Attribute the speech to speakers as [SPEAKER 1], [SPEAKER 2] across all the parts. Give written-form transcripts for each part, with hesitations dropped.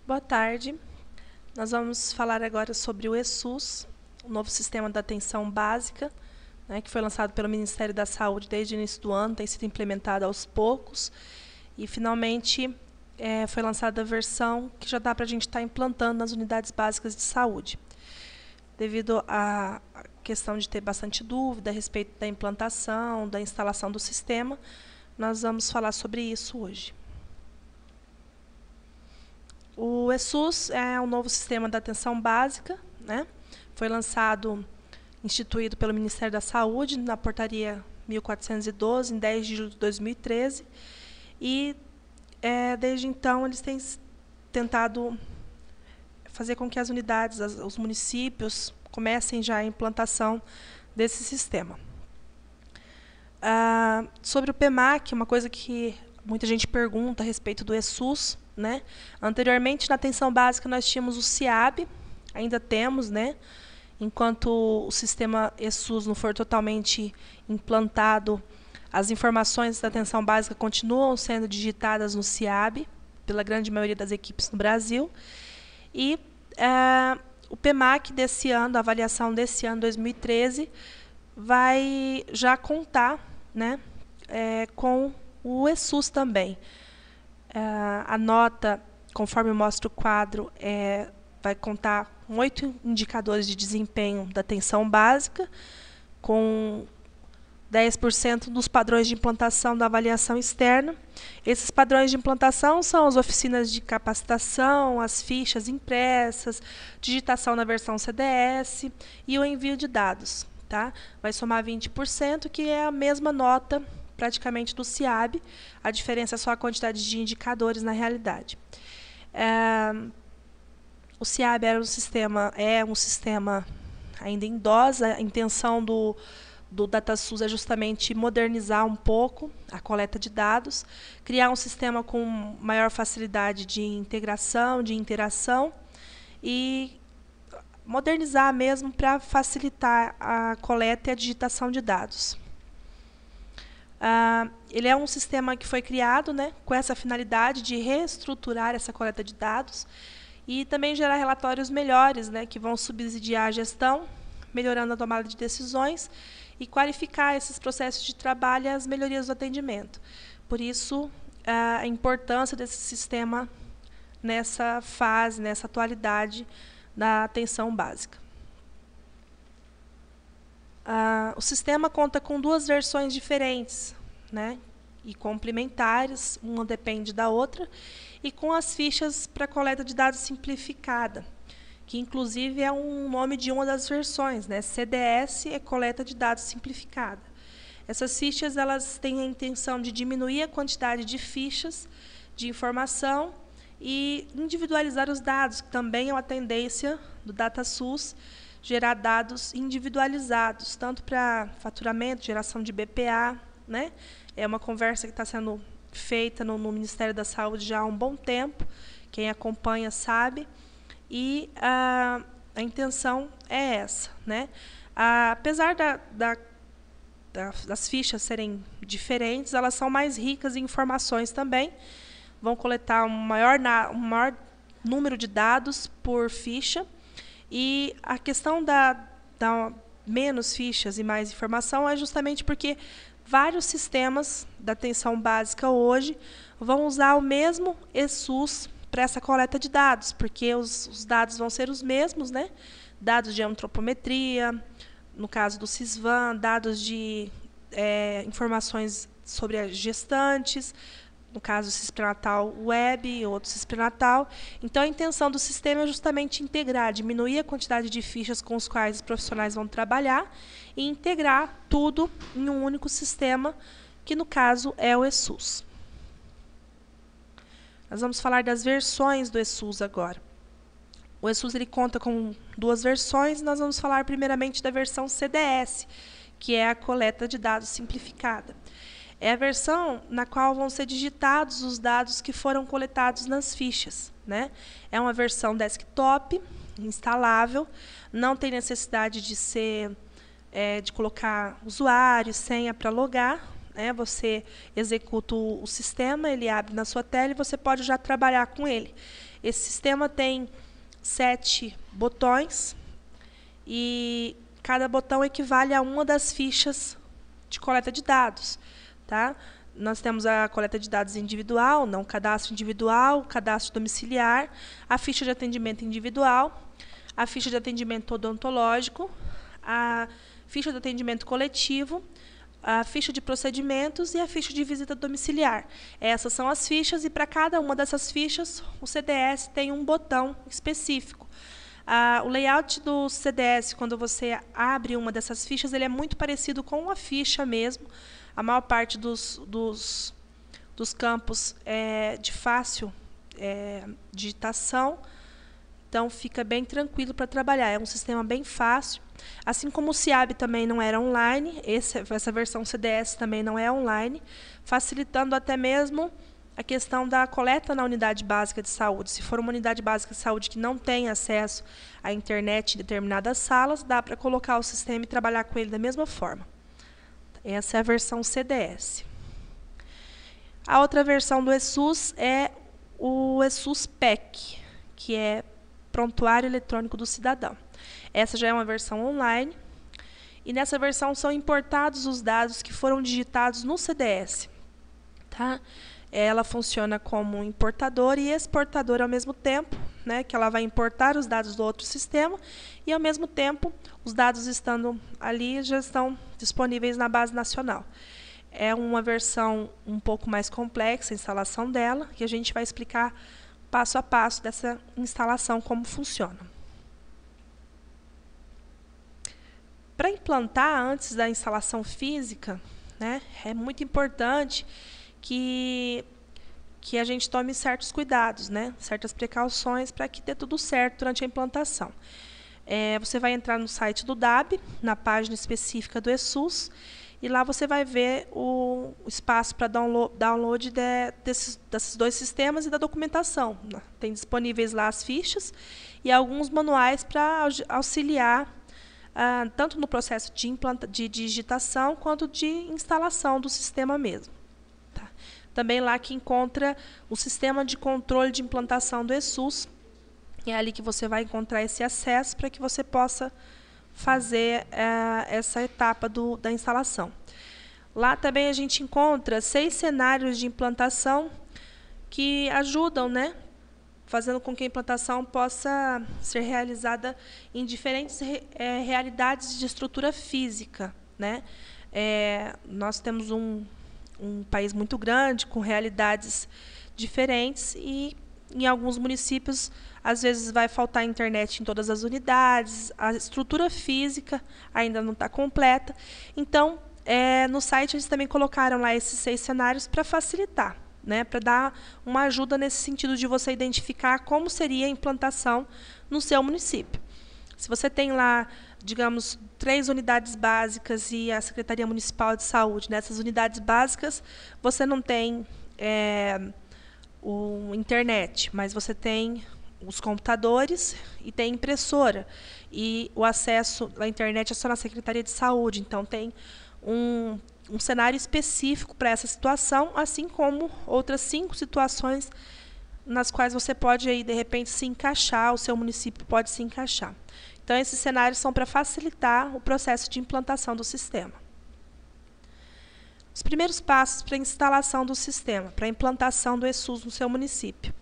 [SPEAKER 1] Boa tarde. Nós vamos falar agora sobre o ESUS, o novo sistema da atenção básica, né, que foi lançado pelo Ministério da Saúde desde o início do ano, tem sido implementado aos poucos, e finalmente foi lançada a versão que já dá para a gente estar implantando nas unidades básicas de saúde. Devido à questão de ter bastante dúvida a respeito da implantação, da instalação do sistema, nós vamos falar sobre isso hoje. O ESUS é um novo sistema da atenção básica, né? Foi instituído pelo Ministério da Saúde na portaria 1412, em 10 de julho de 2013, e desde então eles têm tentado fazer com que as unidades, os municípios, comecem já a implantação desse sistema. Sobre o PEMAC, uma coisa que muita gente pergunta a respeito do ESUS, né? Anteriormente, na atenção básica, nós tínhamos o CIAB, ainda temos, né? Enquanto o sistema ESUS não for totalmente implantado, as informações da atenção básica continuam sendo digitadas no CIAB, pela grande maioria das equipes no Brasil. E o PEMAC desse ano, a avaliação desse ano, 2013, vai já contar, né, com o ESUS também. A nota, conforme mostra o quadro, vai contar com 8 indicadores de desempenho da atenção básica, com 10% dos padrões de implantação da avaliação externa. Esses padrões de implantação são as oficinas de capacitação, as fichas impressas, digitação na versão CDS e o envio de dados. Tá? Vai somar 20%, que é a mesma nota praticamente do CIAB, a diferença é só a quantidade de indicadores na realidade. O CIAB é um sistema ainda em DOS, a intenção do DataSUS é justamente modernizar um pouco a coleta de dados, criar um sistema com maior facilidade de integração, de interação, e modernizar mesmo para facilitar a coleta e a digitação de dados. Ele é um sistema que foi criado, né, com essa finalidade de reestruturar essa coleta de dados e também gerar relatórios melhores, né, que vão subsidiar a gestão, melhorando a tomada de decisões e qualificar esses processos de trabalho e as melhorias do atendimento. Por isso, a importância desse sistema nessa fase, nessa atualidade da atenção básica. O sistema conta com 2 versões diferentes, né, e complementares, uma depende da outra, e com as fichas para coleta de dados simplificada, que inclusive é um nome de uma das versões, né? CDS é coleta de dados simplificada. Essas fichas elas têm a intenção de diminuir a quantidade de fichas de informação e individualizar os dados, que também é uma tendência do DataSUS, gerar dados individualizados, tanto para faturamento, geração de BPA, né? É uma conversa que está sendo feita no Ministério da Saúde já há um bom tempo, quem acompanha sabe, e a intenção é essa, né? Apesar das fichas serem diferentes, elas são mais ricas em informações também, vão coletar um maior número de dados por ficha, e a questão da menos fichas e mais informação é justamente porque vários sistemas da atenção básica hoje vão usar o mesmo ESUS para essa coleta de dados, porque os dados vão ser os mesmos, né? Dados de antropometria, no caso do Sisvan, dados de informações sobre as gestantes, no caso, o Cisprenatal Web e outro Cisprenatal. Então, a intenção do sistema é justamente integrar, diminuir a quantidade de fichas com os quais os profissionais vão trabalhar e integrar tudo em um único sistema, que, no caso, é o ESUS. Nós vamos falar das versões do ESUS agora. O ESUS ele conta com 2 versões, nós vamos falar primeiramente da versão CDS, que é a coleta de dados simplificada. É a versão na qual vão ser digitados os dados que foram coletados nas fichas, né? É uma versão desktop, instalável, não tem necessidade de colocar usuário, senha para logar. né? Você executa o sistema, ele abre na sua tela e você pode já trabalhar com ele. Esse sistema tem 7 botões e cada botão equivale a uma das fichas de coleta de dados, tá? Nós temos a coleta de dados individual, não cadastro individual, cadastro domiciliar, a ficha de atendimento individual, a ficha de atendimento odontológico, a ficha de atendimento coletivo, a ficha de procedimentos e a ficha de visita domiciliar. Essas são as fichas e para cada uma dessas fichas o CDS tem um botão específico. O layout do CDS, quando você abre uma dessas fichas, ele é muito parecido com a ficha mesmo. A maior parte dos campos é de fácil digitação, então fica bem tranquilo para trabalhar. É um sistema bem fácil. Assim como o SIAB também não era online, essa versão CDS também não é online, facilitando até mesmo a questão da coleta na unidade básica de saúde. Se for uma unidade básica de saúde que não tem acesso à internet em determinadas salas, dá para colocar o sistema e trabalhar com ele da mesma forma. Essa é a versão CDS. A outra versão do ESUS é o ESUS PEC, que é Prontuário Eletrônico do Cidadão. Essa já é uma versão online, e nessa versão são importados os dados que foram digitados no CDS. Tá? Ela funciona como importador e exportador ao mesmo tempo, né, que ela vai importar os dados do outro sistema e, ao mesmo tempo, os dados estando ali já estão disponíveis na base nacional. É uma versão um pouco mais complexa, a instalação dela, que a gente vai explicar passo a passo dessa instalação, como funciona. Para implantar antes da instalação física, né, é muito importante que a gente tome certos cuidados, né, certas precauções para que dê tudo certo durante a implantação. Você vai entrar no site do DAB, na página específica do ESUS, e lá você vai ver o espaço para download desses 2 sistemas e da documentação. Tem disponíveis lá as fichas e alguns manuais para auxiliar tanto no processo de digitação quanto de instalação do sistema mesmo. Tá? Também lá que encontra o sistema de controle de implantação do ESUS. E é ali que você vai encontrar esse acesso para que você possa fazer essa etapa da instalação. Lá também a gente encontra 6 cenários de implantação que ajudam, né, fazendo com que a implantação possa ser realizada em diferentes realidades de estrutura física, né? Nós temos um país muito grande, com realidades diferentes, e em alguns municípios, às vezes, vai faltar internet em todas as unidades, a estrutura física ainda não está completa. Então, no site, eles também colocaram lá esses 6 cenários para facilitar, né, para dar uma ajuda nesse sentido de você identificar como seria a implantação no seu município. Se você tem lá, digamos, 3 unidades básicas e a Secretaria Municipal de Saúde, nessas unidades básicas, você não tem internet, mas você tem os computadores e tem impressora. E o acesso à internet é só na Secretaria de Saúde, então tem um cenário específico para essa situação, assim como outras 5 situações nas quais você pode, aí, de repente, se encaixar, o seu município pode se encaixar. Então, esses cenários são para facilitar o processo de implantação do sistema. Os primeiros passos para a instalação do sistema, para a implantação do ESUS no seu município.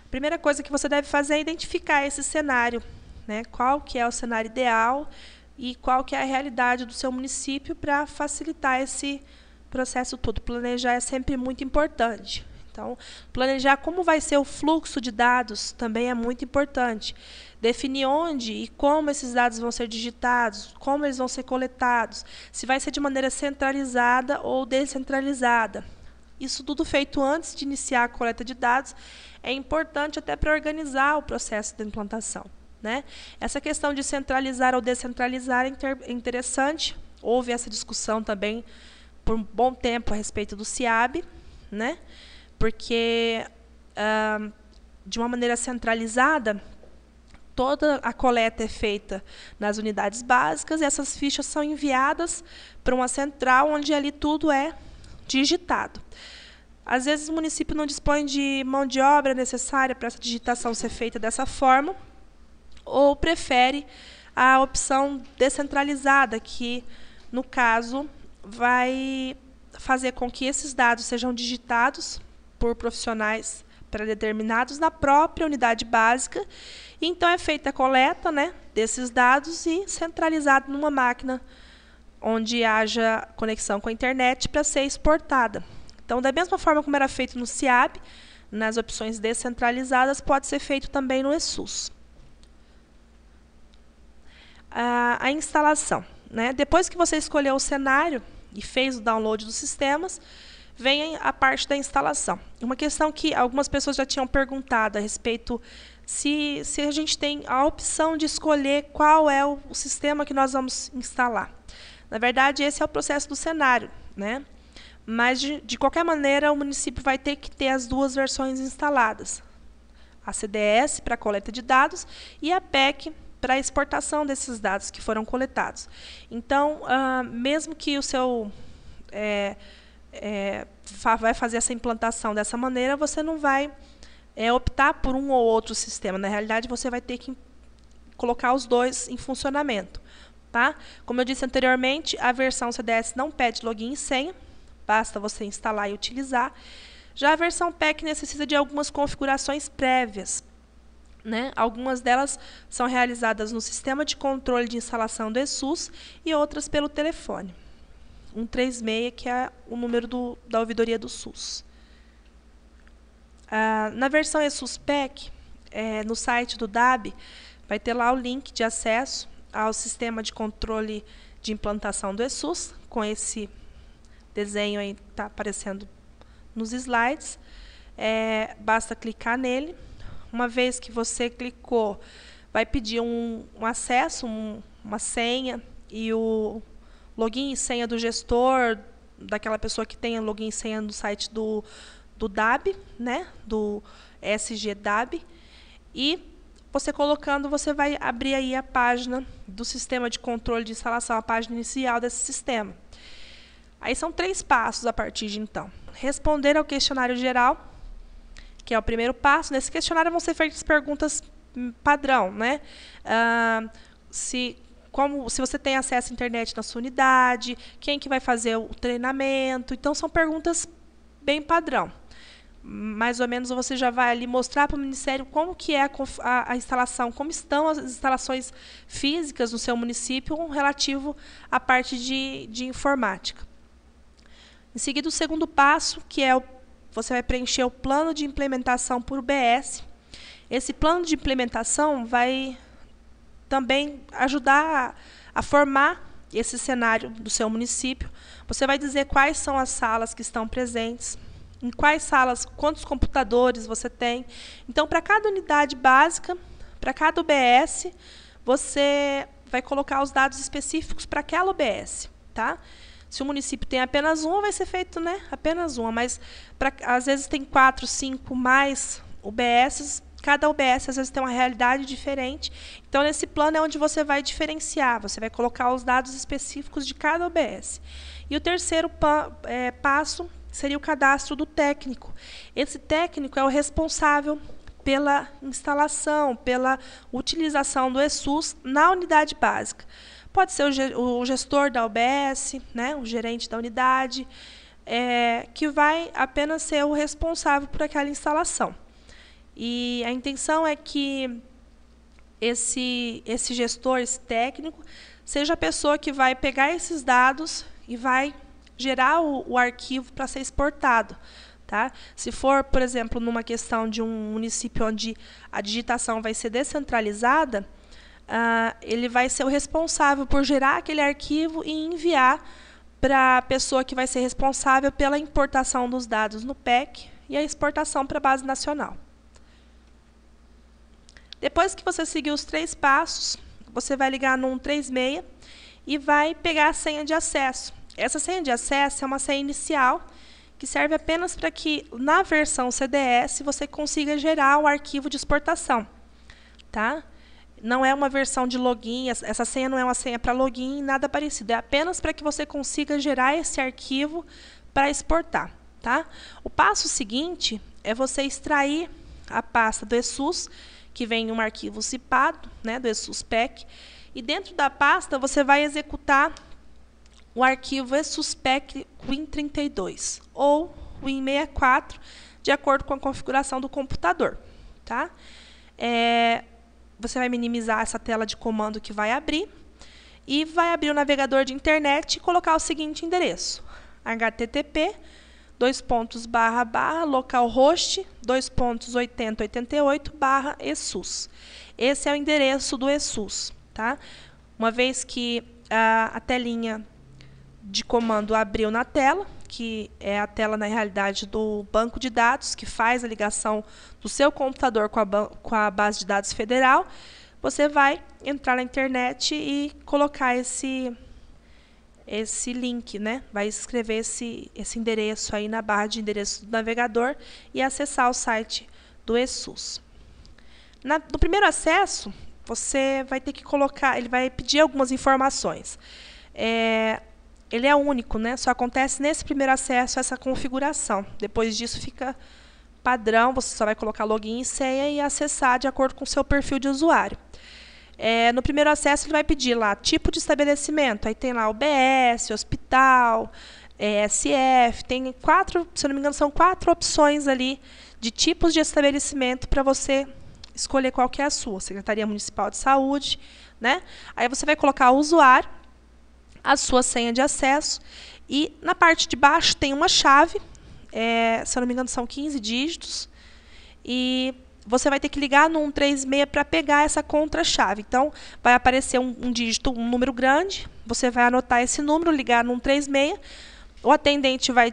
[SPEAKER 1] A primeira coisa que você deve fazer é identificar esse cenário, né? Qual que é o cenário ideal e qual que é a realidade do seu município para facilitar esse processo todo. Planejar é sempre muito importante. Então, planejar como vai ser o fluxo de dados também é muito importante. Definir onde e como esses dados vão ser digitados, como eles vão ser coletados, se vai ser de maneira centralizada ou descentralizada. Isso tudo feito antes de iniciar a coleta de dados é importante até para organizar o processo de implantação, né? Essa questão de centralizar ou descentralizar é interessante. Houve essa discussão também por um bom tempo a respeito do SIAB, né? Porque, de uma maneira centralizada, toda a coleta é feita nas unidades básicas e essas fichas são enviadas para uma central onde ali tudo é digitado. Às vezes o município não dispõe de mão de obra necessária para essa digitação ser feita dessa forma, ou prefere a opção descentralizada, que, no caso, vai fazer com que esses dados sejam digitados por profissionais pré-determinados na própria unidade básica, e então é feita a coleta, né, desses dados e centralizado numa máquina onde haja conexão com a internet para ser exportada. Então, da mesma forma como era feito no SIAB, nas opções descentralizadas, pode ser feito também no ESUS. A instalação, né? Depois que você escolheu o cenário e fez o download dos sistemas, vem a parte da instalação. Uma questão que algumas pessoas já tinham perguntado a respeito se a gente tem a opção de escolher qual é o sistema que nós vamos instalar. Na verdade, esse é o processo do cenário, né? Mas, de qualquer maneira, o município vai ter que ter as duas versões instaladas. A CDS para coleta de dados e a PEC para a exportação desses dados que foram coletados. Então, mesmo que o seu vai fazer essa implantação dessa maneira, você não vai optar por um ou outro sistema. Na realidade, você vai ter que colocar os dois em funcionamento. Tá? Como eu disse anteriormente, a versão CDS não pede login e senha, basta você instalar e utilizar. Já a versão PEC necessita de algumas configurações prévias, né? Algumas delas são realizadas no sistema de controle de instalação do ESUS e outras pelo telefone. 136, que é o número da ouvidoria do SUS. Na versão ESUS PEC, no site do DAB, vai ter lá o link de acesso ao sistema de controle de implantação do ESUS, com esse desenho aí está aparecendo nos slides. Basta clicar nele. Uma vez que você clicou, vai pedir um acesso, uma senha e o login e senha do gestor, daquela pessoa que tem login e senha no site do DAB, né, do SG DAB. E você colocando, você vai abrir aí a página do sistema de controle de instalação, a página inicial desse sistema. Aí são 3 passos a partir de então. Responder ao questionário geral, que é o primeiro passo. Nesse questionário vão ser feitas perguntas padrão, né? Se você tem acesso à internet na sua unidade, quem que vai fazer o treinamento. Então, são perguntas bem padrão. Mais ou menos você já vai ali mostrar para o Ministério como que é a instalação, como estão as instalações físicas no seu município relativo à parte de informática. Em seguida, o segundo passo, que é você vai preencher o plano de implementação por UBS. Esse plano de implementação vai também ajudar a formar esse cenário do seu município. Você vai dizer quais são as salas que estão presentes, em quais salas, quantos computadores você tem. Então, para cada unidade básica, para cada UBS, você vai colocar os dados específicos para aquela UBS. Tá? Se o município tem apenas uma, vai ser feito, né, apenas uma. Mas, às vezes, tem 4, 5 mais UBSs. Cada UBS, às vezes, tem uma realidade diferente. Então, nesse plano é onde você vai diferenciar. Você vai colocar os dados específicos de cada UBS. E o terceiro passo seria o cadastro do técnico. Esse técnico é o responsável pela instalação, pela utilização do ESUS na unidade básica. Pode ser o gestor da UBS, né, o gerente da unidade, que vai apenas ser o responsável por aquela instalação. E a intenção é que esse gestor, esse técnico, seja a pessoa que vai pegar esses dados e vai gerar o arquivo para ser exportado. Tá? Se for, por exemplo, numa questão de um município onde a digitação vai ser descentralizada, ele vai ser o responsável por gerar aquele arquivo e enviar para a pessoa que vai ser responsável pela importação dos dados no PEC e a exportação para a base nacional. Depois que você seguir os 3 passos, você vai ligar no 136 e vai pegar a senha de acesso. Essa senha de acesso é uma senha inicial que serve apenas para que, na versão CDS, você consiga gerar o arquivo de exportação. Tá? Não é uma versão de login, essa senha não é uma senha para login, nada parecido. É apenas para que você consiga gerar esse arquivo para exportar, tá? O passo seguinte é você extrair a pasta do ESUS, que vem em um arquivo zipado, né, do ESUS PEC, e dentro da pasta você vai executar o arquivo ESUSPEC Win32 ou Win64, de acordo com a configuração do computador, tá? Você vai minimizar essa tela de comando que vai abrir e vai abrir o navegador de internet e colocar o seguinte endereço: http://localhost 2.8088/ESUS. Esse é o endereço do ESUS, tá? Uma vez que a telinha de comando abriu na tela, que é a tela, na realidade, do banco de dados, que faz a ligação do seu computador com a base de dados federal, você vai entrar na internet e colocar esse link, né? Vai escrever esse endereço aí na barra de endereço do navegador e acessar o site do ESUS. No primeiro acesso, você vai ter que colocar, ele vai pedir algumas informações. Ele é único, né? Só acontece nesse primeiro acesso essa configuração. Depois disso fica padrão, você só vai colocar login e senha e acessar de acordo com o seu perfil de usuário. No primeiro acesso ele vai pedir lá tipo de estabelecimento, aí tem lá UBS, hospital, SF, tem 4, se eu não me engano, são 4 opções ali de tipos de estabelecimento para você escolher qual que é a sua, Secretaria Municipal de Saúde, né? Aí você vai colocar o usuário, a sua senha de acesso, e na parte de baixo tem uma chave, se eu não me engano são 15 dígitos, e você vai ter que ligar no 136 para pegar essa contra-chave. Então, vai aparecer um dígito, um número grande, você vai anotar esse número, ligar no 136, o atendente vai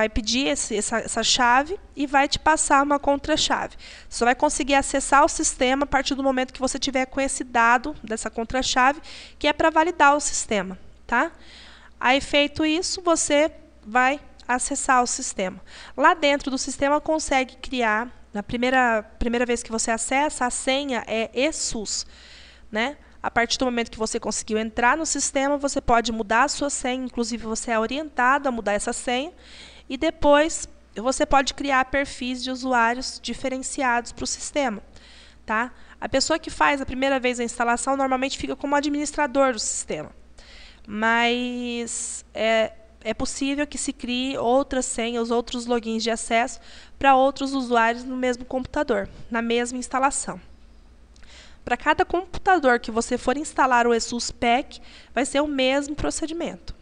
[SPEAKER 1] pedir essa chave e vai te passar uma contra-chave. Você só vai conseguir acessar o sistema a partir do momento que você tiver com esse dado dessa contra-chave, que é para validar o sistema, tá? Aí, feito isso, você vai acessar o sistema. Lá dentro do sistema, consegue criar, na primeira vez que você acessa, a senha é ESUS, né? A partir do momento que você conseguiu entrar no sistema, você pode mudar a sua senha, inclusive você é orientado a mudar essa senha, e depois você pode criar perfis de usuários diferenciados para o sistema, tá? A pessoa que faz a primeira vez a instalação normalmente fica como administrador do sistema, mas é possível que se crie outras senhas, outros logins de acesso para outros usuários no mesmo computador, na mesma instalação. Para cada computador que você for instalar o ESUS PEC, vai ser o mesmo procedimento.